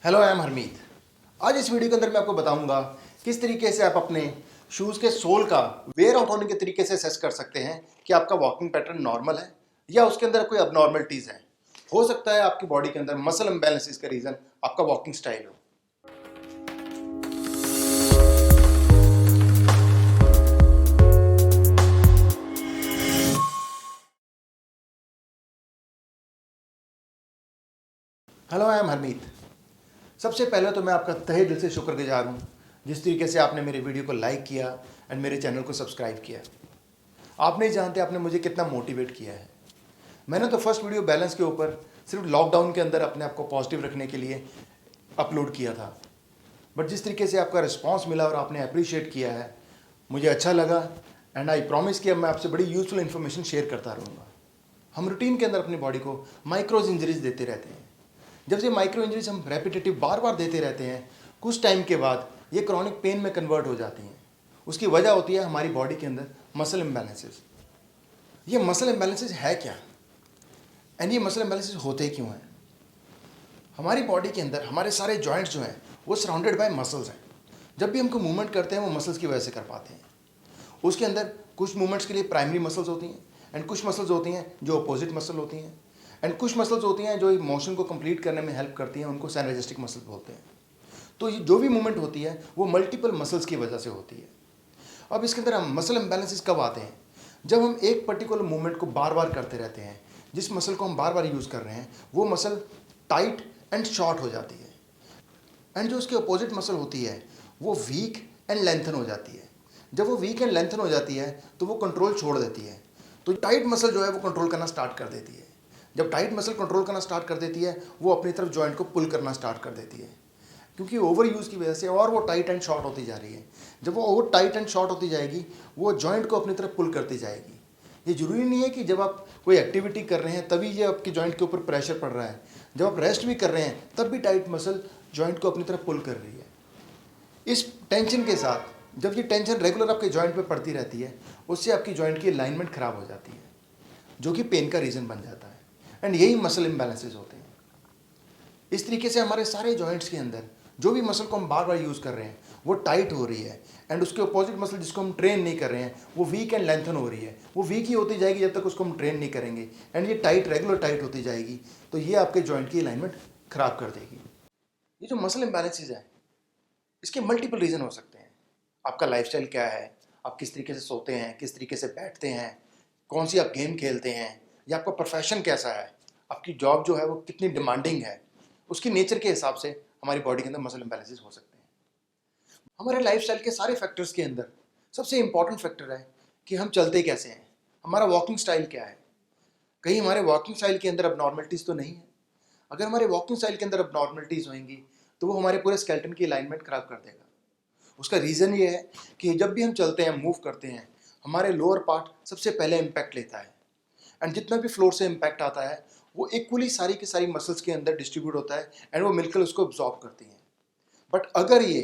Hello, I am Harmeet. आज इस video के अंदर मैं आपको बताऊंगा किस तरीके से आप अपने शूज़ के सोल का वेयर आउट होने के तरीके से असेस कर सकते हैं कि आपका वॉकिंग पैटर्न नॉर्मल है या उसके अंदर कोई अबनॉर्मलिटीज़ हैं। हो सकता है आपकी बॉडी के अंदर मसल इम्बैलेंसेस का रीज़न आपका वॉकिंग स्टाइल हो। Hello, I am Harmeet. सबसे पहले तो मैं आपका तहे दिल से शुक्रगुजार हूँ जिस तरीके से आपने मेरे वीडियो को लाइक किया एंड मेरे चैनल को सब्सक्राइब किया। आप नहीं जानते आपने मुझे कितना मोटिवेट किया है। मैंने तो फर्स्ट वीडियो बैलेंस के ऊपर सिर्फ लॉकडाउन के अंदर अपने आप को पॉजिटिव रखने के लिए अपलोड किया था, बट जिस तरीके से आपका रिस्पांस मिला और आपने अप्रिशिएट किया है, मुझे अच्छा लगा एंड आई प्रॉमिस कि अब मैं आपसे बड़ी यूज़फुल इन्फॉर्मेशन शेयर करता रहूँगा। हम रूटीन के अंदर अपनी बॉडी को माइक्रोज इंजरीज देते रहते हैं। जब ये माइक्रो इंजरीज हम रेपिटेटिव बार बार देते रहते हैं, कुछ टाइम के बाद ये क्रॉनिक पेन में कन्वर्ट हो जाती हैं। उसकी वजह होती है हमारी बॉडी के अंदर मसल इम्बैलेंसेस। ये मसल इम्बैलेंसेस है क्या एंड ये मसल इम्बैलेंसेस होते क्यों हैं? हमारी बॉडी के अंदर हमारे सारे जॉइंट्स जो हैं वो सराउंडेड बाय मसल्स हैं। जब भी हमको मूवमेंट करते हैं वो मसल्स की वजह से कर पाते हैं। उसके अंदर कुछ मूवमेंट्स के लिए प्राइमरी मसल्स होती हैं एंड कुछ मसल्स होती हैं जो अपोजिट मसल होती हैं एंड कुछ मसल्स होती हैं जो मोशन को कंप्लीट करने में हेल्प करती हैं, उनको सिनर्जिस्टिक मसल्स बोलते हैं। तो ये जो भी मूवमेंट होती है वो मल्टीपल मसल्स की वजह से होती है। अब इसके अंदर हम मसल इम्बैलेंसेस कब आते हैं? जब हम एक पर्टिकुलर मूवमेंट को बार बार करते रहते हैं, जिस मसल को हम बार बार यूज़ कर रहे हैं वो मसल टाइट एंड शॉर्ट हो जाती है एंड जो उसकी अपोजिट मसल होती है वो वीक एंड लेंथन हो जाती है। जब वो वीक एंड लेंथन हो जाती है तो वो कंट्रोल छोड़ देती है। तो टाइट मसल जो है वो कंट्रोल करना स्टार्ट कर देती है। जब टाइट मसल कंट्रोल करना स्टार्ट कर देती है वो अपनी तरफ जॉइंट को पुल करना स्टार्ट कर देती है, क्योंकि ओवर यूज़ की वजह से और वो टाइट एंड शॉर्ट होती जा रही है। जब वो ओवर टाइट एंड शॉर्ट होती जाएगी वो जॉइंट को अपनी तरफ पुल करती जाएगी। ये ज़रूरी नहीं है कि जब आप कोई एक्टिविटी कर रहे हैं तभी ये आपके जॉइंट के ऊपर प्रेशर पड़ रहा है। जब आप रेस्ट भी कर रहे हैं तब भी टाइट मसल जॉइंट को अपनी तरफ पुल कर रही है। इस टेंशन के साथ जब ये टेंशन रेगुलर आपके जॉइंट पे पड़ती रहती है, उससे आपकी जॉइंट की अलाइनमेंट ख़राब हो जाती है, जो कि पेन का रीज़न बन जाता है एंड यही मसल इम्बैलेंसेस होते हैं। इस तरीके से हमारे सारे जॉइंट्स के अंदर जो भी मसल को हम बार बार यूज़ कर रहे हैं वो टाइट हो रही है एंड उसके अपोजिट मसल जिसको हम ट्रेन नहीं कर रहे हैं वो वीक एंड लेंथन हो रही है। वो वीक ही होती जाएगी जब तक उसको हम ट्रेन नहीं करेंगे एंड ये टाइट रेगुलर टाइट होती जाएगी, तो ये आपके जॉइंट की अलाइनमेंट ख़राब कर देगी। ये जो मसल इम्बैलेंसेस है इसके मल्टीपल रीज़न हो सकते हैं। आपका लाइफस्टाइल क्या है, आप किस तरीके से सोते हैं, किस तरीके से बैठते हैं, कौन सी आप गेम खेलते हैं, या आपका प्रोफेशन कैसा है, आपकी जॉब जो है वो कितनी डिमांडिंग है, उसकी नेचर के हिसाब से हमारी बॉडी के अंदर मसल इम्बैलेंसेस हो सकते हैं। हमारे लाइफस्टाइल के सारे फैक्टर्स के अंदर सबसे इंपॉर्टेंट फैक्टर है कि हम चलते कैसे हैं, हमारा वॉकिंग स्टाइल क्या है। कहीं हमारे वॉकिंग स्टाइल के अंदर अबनॉर्मलिटीज़ तो नहीं है? अगर हमारे वॉकिंग स्टाइल के अंदर अबनॉर्मलिटीज़ होंगी तो वो हमारे पूरे स्केलेटन की अलाइनमेंट खराब कर देगा। उसका रीज़न ये है कि जब भी हम चलते हैं, मूव करते हैं, हमारे लोअर पार्ट सबसे पहले इम्पैक्ट लेता है एंड जितना भी फ्लोर से इम्पैक्ट आता है वो इक्वली सारी की सारी मसल्स के अंदर डिस्ट्रीब्यूट होता है एंड वो मिलकर उसको अब्जॉर्ब करती हैं। बट अगर ये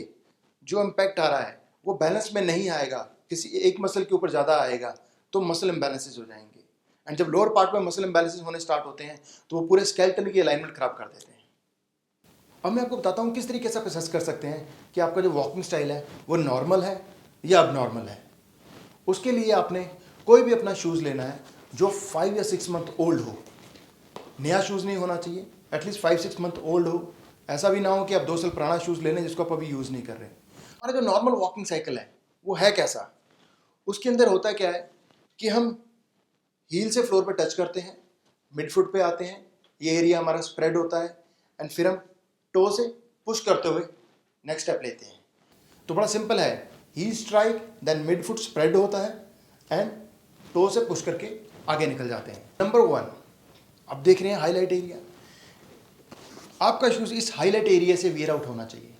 जो इम्पैक्ट आ रहा है वो बैलेंस में नहीं आएगा, किसी एक मसल के ऊपर ज़्यादा आएगा, तो मसल इम्बैलेंसेस हो जाएंगे एंड जब लोअर पार्ट में मसल इम्बैलेंसेस होने स्टार्ट होते हैं तो वो पूरे स्केलेटन की अलाइनमेंट खराब कर देते हैं। अब मैं आपको बताता हूँ किस तरीके से आप असेस कर सकते हैं कि आपका जो वॉकिंग स्टाइल है वो नॉर्मल है या अबनॉर्मल है। उसके लिए आपने कोई भी अपना शूज़ लेना है जो 5 या 6 मंथ ओल्ड हो। नया शूज़ नहीं होना चाहिए, एटलीस्ट 5-6 मंथ ओल्ड हो। ऐसा भी ना हो कि आप 2 साल पुराना शूज़ ले लें जिसको आप अभी यूज़ नहीं कर रहे। हमारा जो नॉर्मल वॉकिंग साइकिल है वो है कैसा? उसके अंदर होता क्या है कि हम हील से फ्लोर पे टच करते हैं, मिड फुट पे आते हैं, ये एरिया हमारा स्प्रेड होता है एंड फिर हम टो से पुश करते हुए नेक्स्ट स्टेप लेते हैं। तो बड़ा सिंपल है, heel strike then mid foot spread होता है एंड टो से पुश करके आगे निकल जाते हैं। नंबर 1, अब देख रहे हैं हाईलाइट एरिया। आपका शूज़ इस हाईलाइट एरिया से वेयर आउट होना चाहिए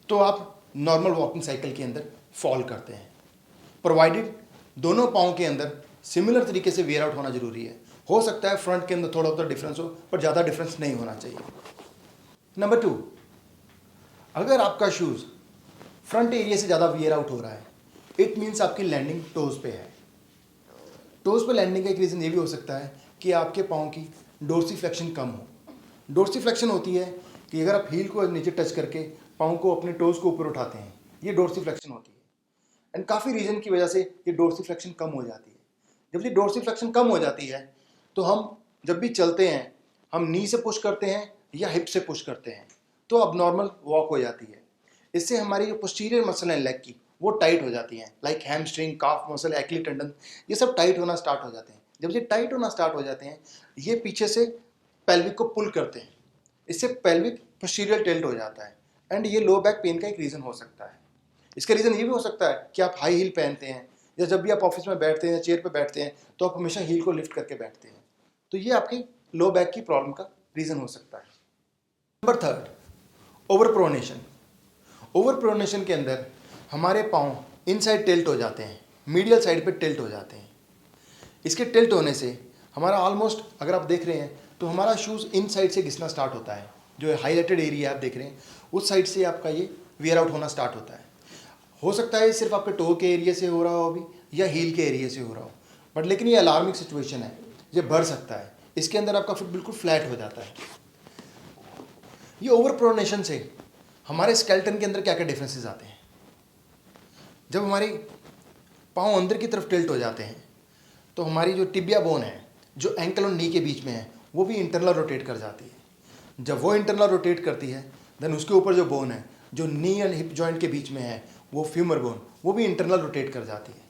तो आप नॉर्मल वॉकिंग साइकिल के अंदर फॉल करते हैं, प्रोवाइडेड दोनों पाँव के अंदर सिमिलर तरीके से वेयर आउट होना जरूरी है। हो सकता है फ्रंट के अंदर थोड़ा बहुत डिफरेंस हो पर ज़्यादा डिफरेंस नहीं होना चाहिए। नंबर 2, अगर आपका शूज़ फ्रंट एरिया से ज़्यादा वेयर आउट हो रहा है इट मीन्स आपकी लैंडिंग टोज़ पे है। टोज़ पे लैंडिंग का एक रीज़न ये भी हो सकता है कि आपके पाँव की डोर्सीफ्लेक्शन कम हो। डोर्सीफ्लेक्शन होती है कि अगर आप हील को नीचे टच करके पाँव को अपने टोज को ऊपर उठाते हैं, ये डोर्सिफ्लेक्शन होती है। एंड काफ़ी रीजन की वजह से ये डोर्सिफ्लेक्शन कम हो जाती है। जब ये डोर्सिफ्लेक्शन कम हो जाती है तो हम जब भी चलते हैं हम नी से पुश करते हैं या हिप से पुश करते हैं तो अब नॉर्मल वॉक हो जाती है। इससे हमारी जो पोस्टीरियर मसल है लेग की वो टाइट हो जाती हैं, लाइक हैमस्ट्रिंग, काफ मसल, एक्ली टेंडन, ये सब टाइट होना स्टार्ट हो जाते हैं। जब ये टाइट होना स्टार्ट हो जाते हैं ये पीछे से पेल्विक को पुल करते हैं, इससे पेल्विक पोस्टीरियर टिल्ट हो जाता है एंड ये लो बैक पेन का एक रीज़न हो सकता है। इसका रीज़न ये भी हो सकता है कि आप हाई हील पहनते हैं या जब भी आप ऑफिस में बैठते हैं या चेयर पर बैठते हैं तो आप हमेशा हील को लिफ्ट करके बैठते हैं, तो ये आपकी लो बैक की प्रॉब्लम का रीज़न हो सकता है। Number third, over pronation. Over pronation के अंदर हमारे पाँव इनसाइड टिल्ट हो जाते हैं, मीडियल साइड पे टिल्ट हो जाते हैं। इसके टिल्ट होने से हमारा ऑलमोस्ट, अगर आप देख रहे हैं तो हमारा शूज़ इन साइड से घिसना स्टार्ट होता है। जो हाईलाइटेड एरिया आप देख रहे हैं उस साइड से आपका ये वियर आउट होना स्टार्ट होता है। हो सकता है सिर्फ आपके टो के एरिया से हो रहा हो अभी या हील के एरिया से हो रहा हो, बट लेकिन ये अलार्मिंग सिचुएशन है, ये बढ़ सकता है। इसके अंदर आपका फिर बिल्कुल फ्लैट हो जाता है। ये ओवर प्रोनेशन से हमारे स्केलेटन के अंदर क्या क्या डिफरेंसेस आते हैं। जब हमारी पाँव अंदर की तरफ टिल्ट हो जाते हैं तो हमारी जो टिबिया बोन है जो एंकल और नी के बीच में है वो भी इंटरनल रोटेट कर जाती है। जब वो इंटरनल रोटेट करती है देन उसके ऊपर जो बोन है जो नी एंड हिप जॉइंट के बीच में है वो फ्यूमर बोन, वो भी इंटरनल रोटेट कर जाती है।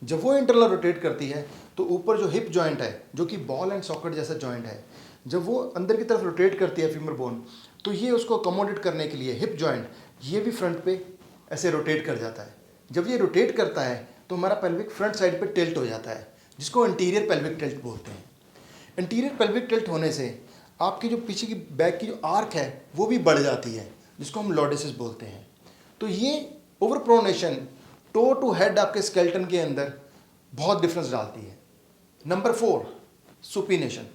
जब वो इंटरनल रोटेट करती है तो ऊपर जो हिप जॉइंट है जो कि बॉल एंड सॉकेट जैसा जॉइंट है, जब वो अंदर की तरफ रोटेट करती है फ्यूमर बोन, तो ये उसको अकोमोडेट करने के लिए हिप जॉइंट ये भी फ्रंट पे ऐसे रोटेट कर जाता है। जब ये रोटेट करता है तो हमारा पेल्विक फ्रंट साइड पे टिल्ट हो जाता है, जिसको एंटीरियर पेल्विक टिल्ट बोलते हैं। एंटीरियर पेल्विक टिल्ट होने से आपकी जो पीछे की बैक की जो आर्क है वो भी बढ़ जाती है, जिसको हम लॉर्डेसिस बोलते हैं। तो ये over pronation toe to head आपके स्केलेटन के अंदर बहुत डिफरेंस डालती है। Number 4, supination.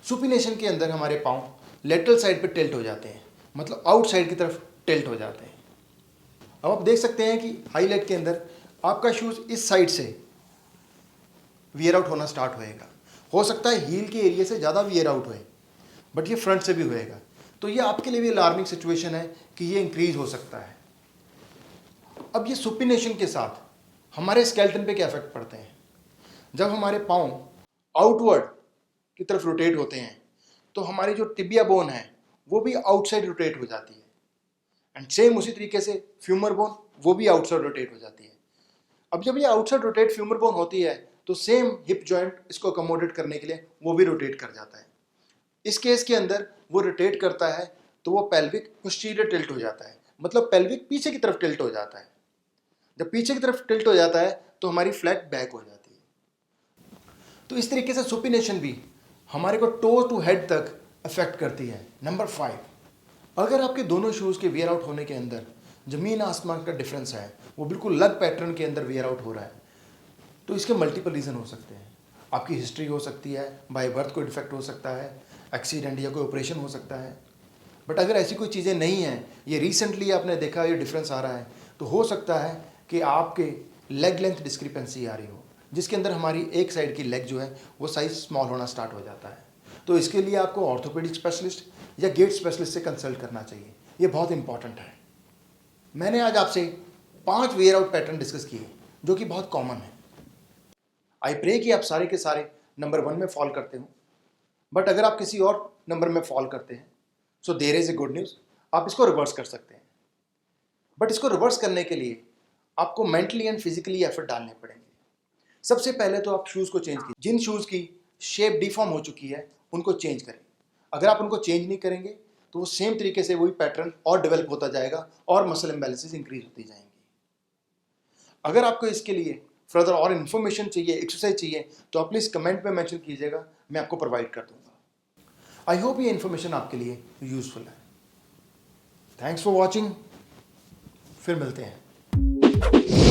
सुपिनेशन के अंदर हमारे पाँव लेटरल साइड पे टिल्ट हो जाते हैं, मतलब आउटसाइड की तरफ टिल्ट हो जाते हैं। अब आप देख सकते हैं कि हाईलाइट के अंदर आपका शूज़ इस साइड से वियर आउट होना स्टार्ट होएगा। हो सकता है हील के एरिया से ज़्यादा वियर आउट होए, बट ये फ्रंट से भी होएगा। तो ये आपके लिए भी अलार्मिंग सिचुएशन है कि ये इंक्रीज हो सकता है। अब ये सुपिनेशन के साथ हमारे स्केलेटन पे क्या इफेक्ट पड़ते हैं। जब हमारे पाँव आउटवर्ड की तरफ रोटेट होते हैं तो हमारी जो टिबिया बोन है वो भी आउटसाइड रोटेट हो जाती है एंड सेम उसी तरीके से फ्यूमर बोन वो भी आउटसाइड रोटेट हो जाती है। अब जब ये आउटसाइड रोटेट फ्यूमर बोन होती है तो सेम हिप जॉइंट इसको अकोमोडेट करने के लिए वो भी रोटेट कर जाता है। इस केस के अंदर वो रोटेट करता है तो वो पेल्विक पोस्टीरियर टिल्ट हो जाता है, मतलब पेल्विक पीछे की तरफ टिल्ट हो जाता है। जब पीछे की तरफ टिल्ट हो जाता है तो हमारी फ्लैट बैक हो जाती है। तो इस तरीके से सुपिनेशन भी हमारे को टो टू हेड तक अफेक्ट करती है। नंबर 5, अगर आपके दोनों शूज़ के वियर आउट होने के अंदर ज़मीन आसमान का डिफरेंस है, वो बिल्कुल लग पैटर्न के अंदर वियर आउट हो रहा है, तो इसके मल्टीपल रीज़न हो सकते हैं। आपकी हिस्ट्री हो सकती है, बाय बर्थ कोई डिफेक्ट हो सकता है, एक्सीडेंट या कोई ऑपरेशन हो सकता है। बट अगर ऐसी कोई चीज़ें नहीं हैं, ये रिसेंटली आपने देखा ये डिफरेंस आ रहा है, तो हो सकता है कि आपके लेग लेंथ डिस्क्रिपेंसी आ रही हो, जिसके अंदर हमारी एक साइड की लेग जो है वो साइज स्मॉल होना स्टार्ट हो जाता है। तो इसके लिए आपको ऑर्थोपेडिक स्पेशलिस्ट या गेट स्पेशलिस्ट से कंसल्ट करना चाहिए, ये बहुत इंपॉर्टेंट है। मैंने आज आपसे 5 वेयर आउट पैटर्न डिस्कस किए जो कि बहुत कॉमन है। आई प्रे कि आप सारे के सारे नंबर 1 में फॉल करते हो, बट अगर आप किसी और नंबर में फॉल करते हैं so there is a good news, आप इसको रिवर्स कर सकते हैं। बट इसको रिवर्स करने के लिए आपको मेंटली एंड फिजिकली एफर्ट डालने पड़ेंगे। सबसे पहले तो आप शूज़ को चेंज कीजिए। जिन शूज़ की शेप डिफॉर्म हो चुकी है उनको चेंज करें। अगर आप उनको चेंज नहीं करेंगे तो वो सेम तरीके से वही पैटर्न और डेवलप होता जाएगा और मसल इम्बैलेंसेस इंक्रीज होती जाएंगी। अगर आपको इसके लिए फर्दर और इन्फॉर्मेशन चाहिए, एक्सरसाइज चाहिए, तो आप प्लीज़ कमेंट में मेंशन कीजिएगा, मैं आपको प्रोवाइड कर दूंगा। आई होप ये इन्फॉर्मेशन आपके लिए यूजफुल है। थैंक्स फॉर वॉचिंग, फिर मिलते हैं।